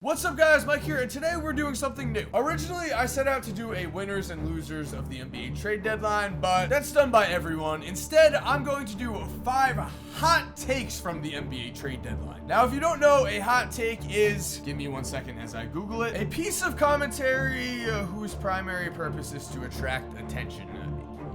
What's up guys, Mike here, and today we're doing something new. Originally, I set out to do a winners and losers of the NBA trade deadline, but that's done by everyone. Instead, I'm going to do 5 hot takes from the NBA trade deadline. Now, if you don't know, a hot take is, give me 1 second as I Google it, a piece of commentary whose primary purpose is to attract attention.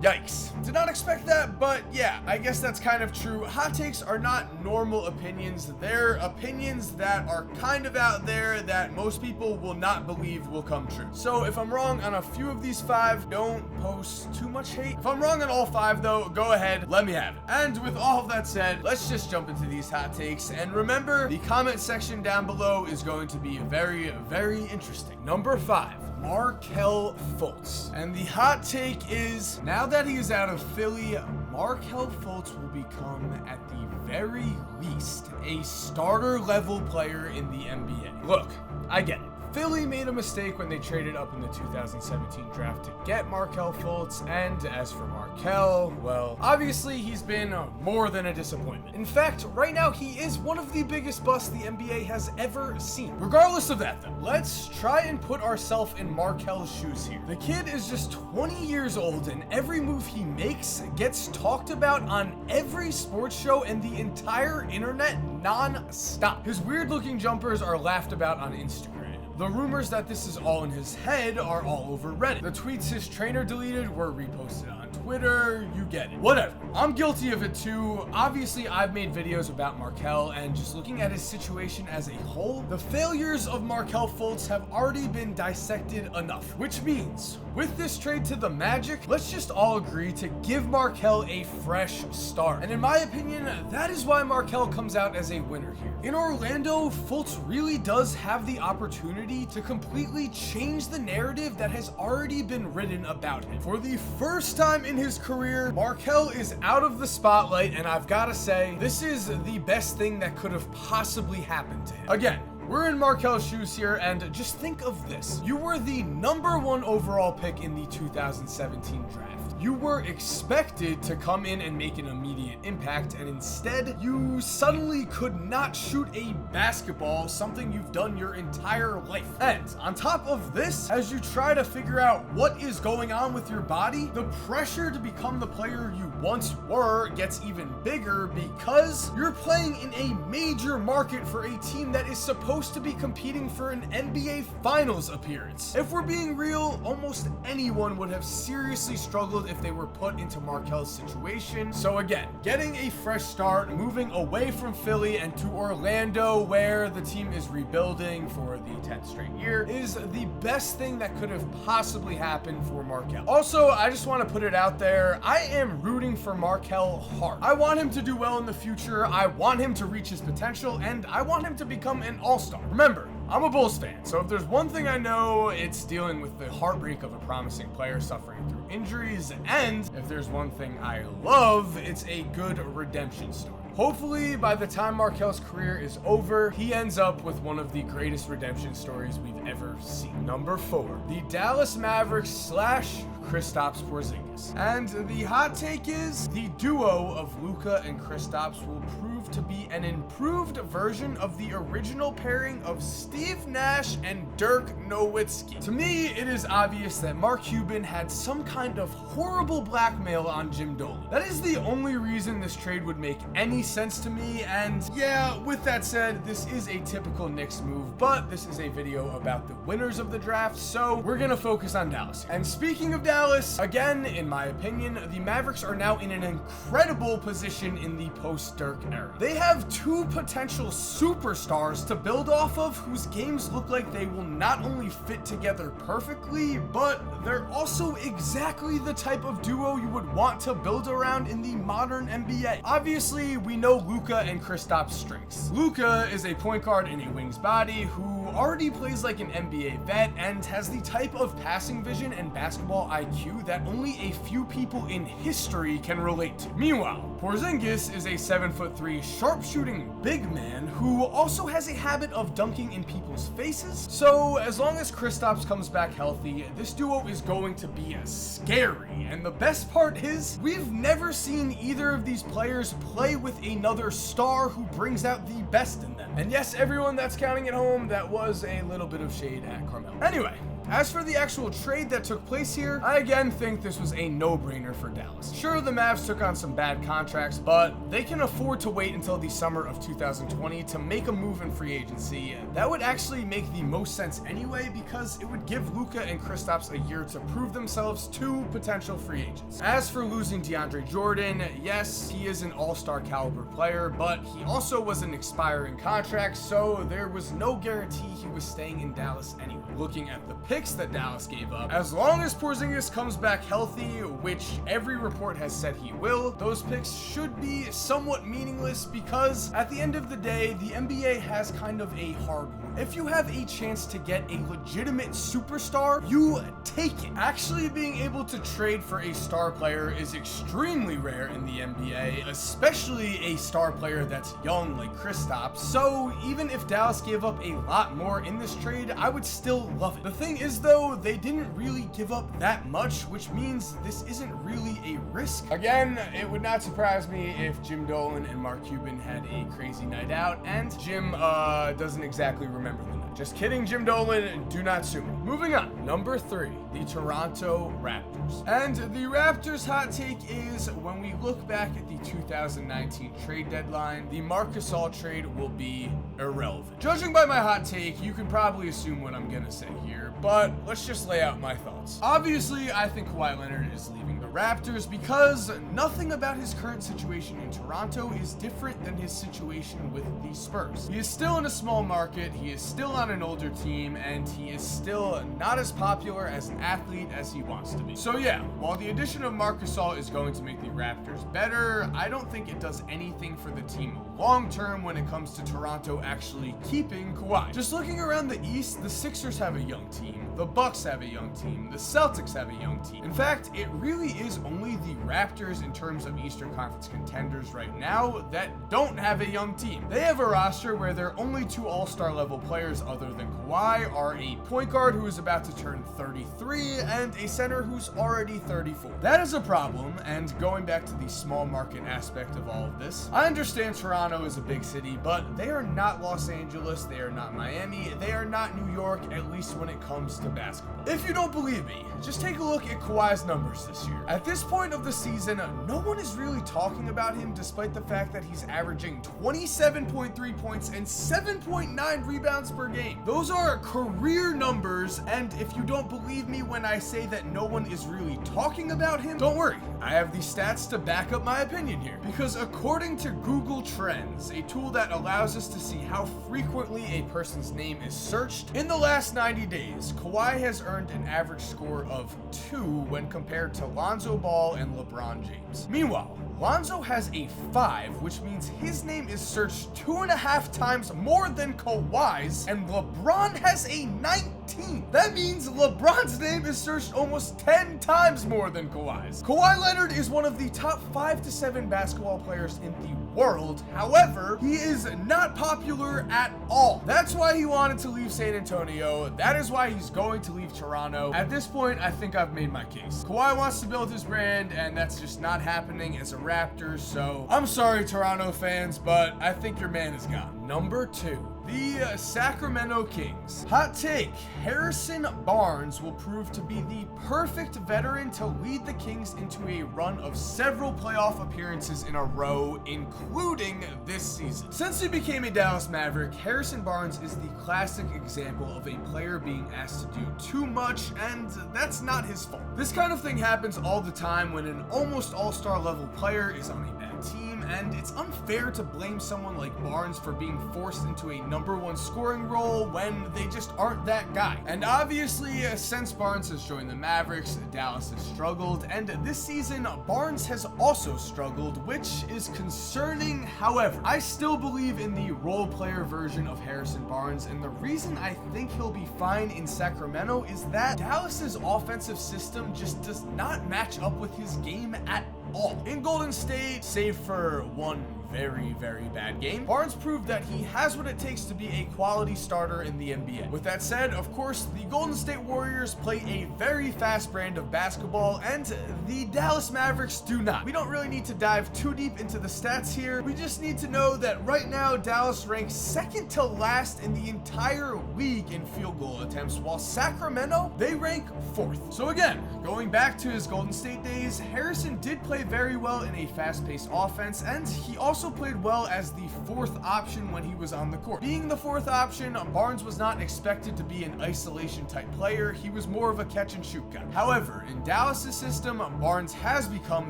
Yikes. Did not expect that, but yeah, I guess that's kind of true. Hot takes are not normal opinions. They're opinions that are kind of out there that most people will not believe will come true. So if I'm wrong on a few of these 5, don't post too much hate. If I'm wrong on all 5 though, go ahead, let me have it. And with all of that said, let's just jump into these hot takes. And remember, the comment section down below is going to be very, very interesting. Number 5. Markelle Fultz. And the hot take is, now that he is out of Philly, Markelle Fultz will become, at the very least, a starter level player in the NBA. Look, I get it. Philly made a mistake when they traded up in the 2017 draft to get Markelle Fultz, and as for Markelle, well, obviously he's been more than a disappointment. In fact, right now he is one of the biggest busts the NBA has ever seen. Regardless of that though, let's try and put ourselves in Markelle's shoes here. The kid is just 20 years old and every move he makes gets talked about on every sports show and the entire internet non-stop. His weird looking jumpers are laughed about on Instagram. The rumors that this is all in his head are all over Reddit. The tweets his trainer deleted were reposted on Twitter, you get it. Whatever. I'm guilty of it too. Obviously, I've made videos about Markelle, and just looking at his situation as a whole, the failures of Markelle Fultz have already been dissected enough. Which means, with this trade to the Magic, let's just all agree to give Markelle a fresh start. And in my opinion, that is why Markelle comes out as a winner here. In Orlando, Fultz really does have the opportunity to completely change the narrative that has already been written about him. For the first time in his career, Markelle is out of the spotlight, and I've got to say, this is the best thing that could have possibly happened to him. Again, we're in Markelle's shoes here, and just think of this. You were the #1 overall pick in the 2017 draft. You were expected to come in and make an immediate impact, and instead, you suddenly could not shoot a basketball, something you've done your entire life. And on top of this, as you try to figure out what is going on with your body, the pressure to become the player you once were gets even bigger because you're playing in a major market for a team that is supposed to be competing for an NBA Finals appearance. If we're being real, almost anyone would have seriously struggled if they were put into Markelle's situation. So again, getting a fresh start, moving away from Philly and to Orlando, where the team is rebuilding for the 10th straight year, is the best thing that could have possibly happened for Markelle. Also, I just want to put it out there, I am rooting for Markelle hard. I want him to do well in the future, I want him to reach his potential, and I want him to become an all-star. Remember, I'm a Bulls fan, so if there's one thing I know, it's dealing with the heartbreak of a promising player suffering through injuries, and if there's one thing I love, it's a good redemption story. Hopefully, by the time Markelle's career is over, he ends up with one of the greatest redemption stories we've ever seen. Number 4, the Dallas Mavericks / Kristaps Porzingis. And the hot take is, the duo of Luka and Kristaps will prove to be an improved version of the original pairing of Steve Nash and Dirk Nowitzki. To me, it is obvious that Mark Cuban had some kind of horrible blackmail on Jim Dolan. That is the only reason this trade would make any sense to me, and yeah, with that said, this is a typical Knicks move, but this is a video about the winners of the draft, so we're gonna focus on Dallas. And speaking of Dallas, again, in my opinion, the Mavericks are now in an incredible position in the post-Dirk era. They have 2 potential superstars to build off of whose games look like they will not only fit together perfectly, but they're also exactly the type of duo you would want to build around in the modern NBA. Obviously, we know Luka and Kristaps' strengths. Luka is a point guard in a wing's body who already plays like an NBA vet and has the type of passing vision and basketball IQ that only a few people in history can relate to. Meanwhile, Porzingis is a 7'3" a sharpshooting big man who also has a habit of dunking in people's faces. So as long as Kristaps comes back healthy, this duo is going to be scary. And the best part is, we've never seen either of these players play with another star who brings out the best in them. And yes, everyone that's counting at home, that was a little bit of shade at Carmelo. Anyway, as for the actual trade that took place here, I again think this was a no-brainer for Dallas. Sure, the Mavs took on some bad contracts, but they can afford to wait until the summer of 2020 to make a move in free agency. That would actually make the most sense anyway, because it would give Luka and Kristaps a year to prove themselves to potential free agents. As for losing DeAndre Jordan, yes, he is an all-star caliber player, but he also was an expiring contract, so there was no guarantee he was staying in Dallas anyway. Looking at the picks that Dallas gave up, as long as Porzingis comes back healthy, which every report has said he will, those picks should be somewhat meaningless, because at the end of the day, the NBA has kind of a hard rule. If you have a chance to get a legitimate superstar, you take it. Actually being able to trade for a star player is extremely rare in the NBA, especially a star player that's young like Kristaps. So even if Dallas gave up a lot more in this trade, I would still love it. The thing is though, they didn't really give up that much, which means this isn't really a risk. Again, it would not surprise me if Jim Dolan and Mark Cuban had a crazy night out, and Jim doesn't exactly remember the night. Just kidding, Jim Dolan, do not sue me. Moving on, number 3, the Toronto Raptors. And the Raptors' hot take is, when we look back at the 2019 trade deadline, the Marc Gasol trade will be irrelevant. Judging by my hot take, you can probably assume what I'm gonna say here, but let's just lay out my thoughts. Obviously, I think Kawhi Leonard is leaving the Raptors because nothing about his current situation in Toronto is different than his situation with the Spurs. He is still in a small market, he is still on an older team, and he is still not as popular as an athlete as he wants to be. So yeah, while the addition of Marc Gasol is going to make the Raptors better, I don't think it does anything for the team long term when it comes to Toronto actually keeping Kawhi. Just looking around the East, the Sixers have a young team, the Bucks have a young team, the Celtics have a young team. In fact, it really is only the Raptors in terms of Eastern Conference contenders right now that don't have a young team. They have a roster where their only 2 all-star level players other than Kawhi are a point guard who is about to turn 33 and a center who's already 34. That is a problem, and going back to the small market aspect of all of this, I understand Toronto is a big city, but they are not Los Angeles, they are not Miami, they are not New York, at least when it comes to basketball. If you don't believe me, just take a look at Kawhi's numbers this year. At this point of the season, no one is really talking about him, despite the fact that he's averaging 27.3 points and 7.9 rebounds per game. Those are career numbers, and if you don't believe me when I say that no one is really talking about him, don't worry, I have the stats to back up my opinion here. Because according to Google Trends, a tool that allows us to see how frequently a person's name is searched, in the last 90 days, Kawhi has earned an average score of 2 when compared to Lonzo Ball and LeBron James. Meanwhile, Lonzo has a 5, which means his name is searched 2.5 times more than Kawhi's, and LeBron has a 19. That means LeBron's name is searched almost 10 times more than Kawhi's. Kawhi Leonard is one of the top 5 to 7 basketball players in the world. However, he is not popular at all. That's why he wanted to leave San Antonio. That is why he's going to leave Toronto. At this point, I think I've made my case. Kawhi wants to build his brand, and that's just not happening as a Raptor, so I'm sorry, Toronto fans, but I think your man is gone. Number 2. The Sacramento Kings. Hot take, Harrison Barnes will prove to be the perfect veteran to lead the Kings into a run of several playoff appearances in a row, including this season. Since he became a Dallas Maverick, Harrison Barnes is the classic example of a player being asked to do too much, and that's not his fault. This kind of thing happens all the time when an almost all-star level player is on a bad team, and it's unfair to blame someone like Barnes for being forced into a number 1 scoring role when they just aren't that guy. And obviously, since Barnes has joined the Mavericks, Dallas has struggled, and this season, Barnes has also struggled, which is concerning. However, I still believe in the role player version of Harrison Barnes, and the reason I think he'll be fine in Sacramento is that Dallas's offensive system just does not match up with his game at all. In Golden State, save for one very, very bad game, Barnes proved that he has what it takes to be a quality starter in the NBA. With that said, of course, the Golden State Warriors play a very fast brand of basketball, and the Dallas Mavericks do not. We don't really need to dive too deep into the stats here. We just need to know that right now, Dallas ranks second to last in the entire league in field goal attempts, while Sacramento, they rank 4th. So again, going back to his Golden State days, Harrison did play very well in a fast-paced offense, and he also played well as the 4th option when he was on the court. Being the 4th option, Barnes was not expected to be an isolation type player. He was more of a catch and shoot guy. However, in Dallas's system, Barnes has become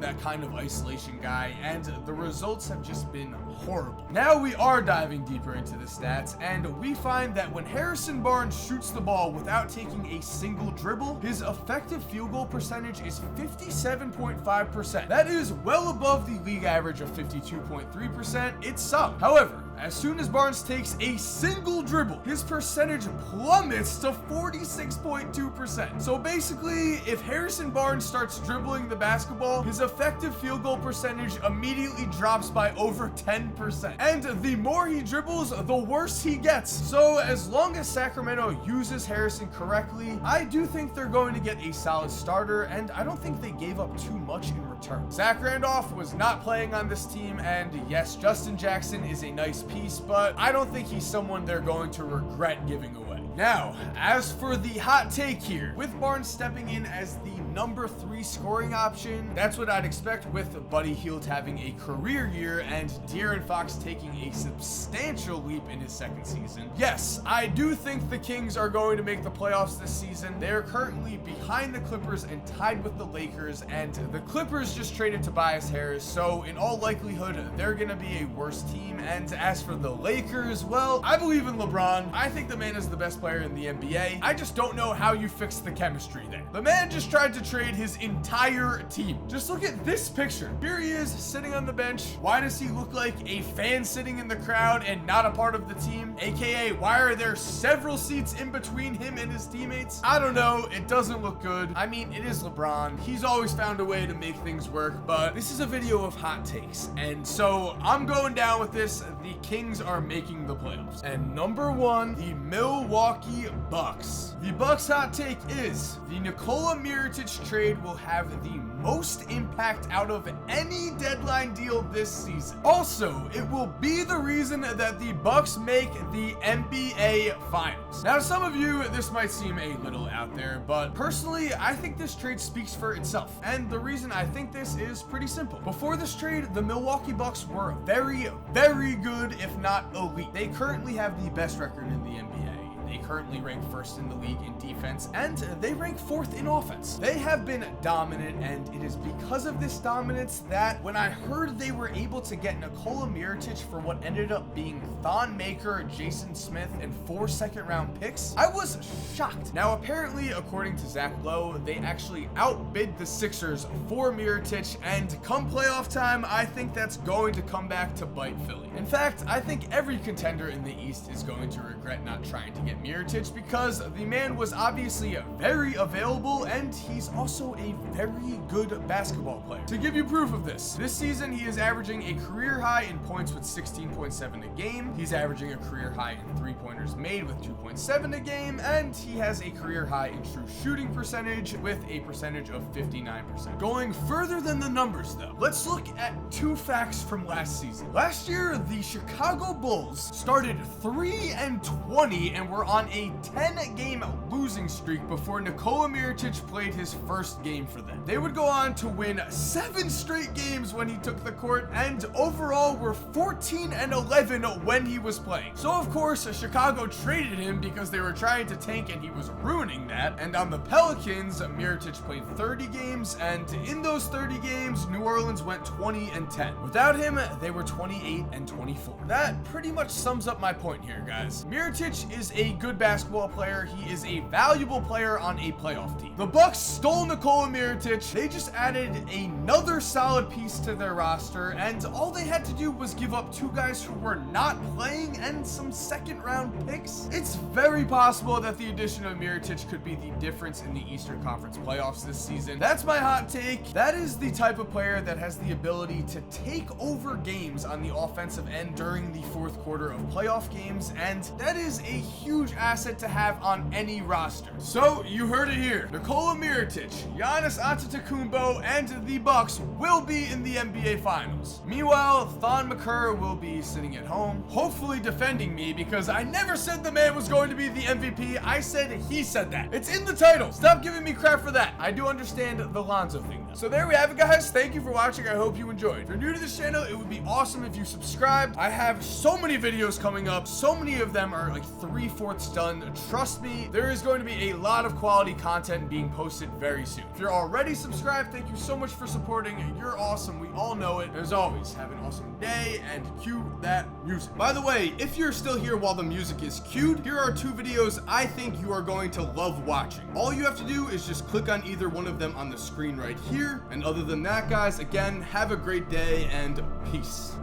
that kind of isolation guy, and the results have just been horrible. Now we are diving deeper into the stats, and we find that when Harrison Barnes shoots the ball without taking a single dribble, his effective field goal percentage is 57.5%. That is well above the league average of 52.3%. It's solid. However, as soon as Barnes takes a single dribble, his percentage plummets to 46.2%. So basically, if Harrison Barnes starts dribbling the basketball, his effective field goal percentage immediately drops by over 10%. And the more he dribbles, the worse he gets. So as long as Sacramento uses Harrison correctly, I do think they're going to get a solid starter, and I don't think they gave up too much in return. Zach Randolph was not playing on this team, and yes, Justin Jackson is a nice piece, but I don't think he's someone they're going to regret giving away. Now, as for the hot take here, with Barnes stepping in as the number 3 scoring option, that's what I'd expect with Buddy Hield having a career year and De'Aaron Fox taking a substantial leap in his second season. Yes, I do think the Kings are going to make the playoffs this season. They're currently behind the Clippers and tied with the Lakers, and the Clippers just traded Tobias Harris, so in all likelihood, they're going to be a worse team. And as for the Lakers, well, I believe in LeBron. I think the man is the best player in the NBA. I just don't know how you fix the chemistry there. The man just tried to trade his entire team. Just look at this picture. Here he is sitting on the bench. Why does he look like a fan sitting in the crowd and not a part of the team? AKA, why are there several seats in between him and his teammates? I don't know. It doesn't look good. I mean, it is LeBron. He's always found a way to make things work, but this is a video of hot takes, and so I'm going down with this. The Kings are making the playoffs. And number 1, the Milwaukee Bucks. The Bucks hot take is the Nikola Mirotic trade will have the most impact out of any deadline deal this season. Also, it will be the reason that the Bucks make the NBA Finals. Now, to some of you, this might seem a little out there, but personally, I think this trade speaks for itself. And the reason I think this is pretty simple. Before this trade, the Milwaukee Bucks were very, very good, if not elite. They currently have the best record in the NBA. They currently rank 1st in the league in defense, and they rank 4th in offense. They have been dominant, and it is because of this dominance that when I heard they were able to get Nikola Mirotic for what ended up being Thon Maker, Jason Smith, and 4 second-round picks, I was shocked. Now, apparently, according to Zach Lowe, they actually outbid the Sixers for Mirotic, and come playoff time, I think that's going to come back to bite Philly. In fact, I think every contender in the East is going to regret not trying to get Mirotic, because the man was obviously very available, and he's also a very good basketball player. To give you proof of this season he is averaging a career high in points with 16.7 a game. He's averaging a career high in 3-pointers made with 2.7 a game, and he has a career high in true shooting percentage with a percentage of 59%. Going further than the numbers though, let's look at 2 facts from last season. Last year, the Chicago Bulls started 3-20 and were on a 10-game losing streak before Nikola Mirotic played his first game for them. They would go on to win 7 straight games when he took the court, and overall were 14-11 when he was playing. So of course, Chicago traded him because they were trying to tank and he was ruining that. And on the Pelicans, Mirotic played 30 games, and in those 30 games, New Orleans went 20-10. Without him, they were 28-24. That pretty much sums up my point here, guys. Mirotic is a good basketball player. He is a valuable player on a playoff team. The Bucks stole Nikola Mirotic. They just added another solid piece to their roster, and all they had to do was give up 2 guys who were not playing and some second-round picks. It's very possible that the addition of Mirotic could be the difference in the Eastern Conference playoffs this season. That's my hot take. That is the type of player that has the ability to take over games on the offensive end during the fourth quarter of playoff games, and that is a huge asset to have on any roster. So you heard it here. Nikola Mirotic, Giannis Antetokounmpo, and the Bucks will be in the NBA Finals. Meanwhile, Thon Maker will be sitting at home, hopefully defending me, because I never said the man was going to be the MVP. I said he said that. It's in the title. Stop giving me crap for that. I do understand the Lonzo thing though. So there we have it, guys. Thank you for watching. I hope you enjoyed. If you're new to this channel, it would be awesome if you subscribed. I have so many videos coming up. So many of them are like 3/4 done. Trust me, there is going to be a lot of quality content being posted very soon. If you're already subscribed, thank you so much for supporting. You're awesome. We all know it. As always, have an awesome day and cue that music. By the way, if you're still here while the music is cued, here are 2 videos I think you are going to love watching. All you have to do is just click on either one of them on the screen right here. And other than that, guys, again, have a great day and peace.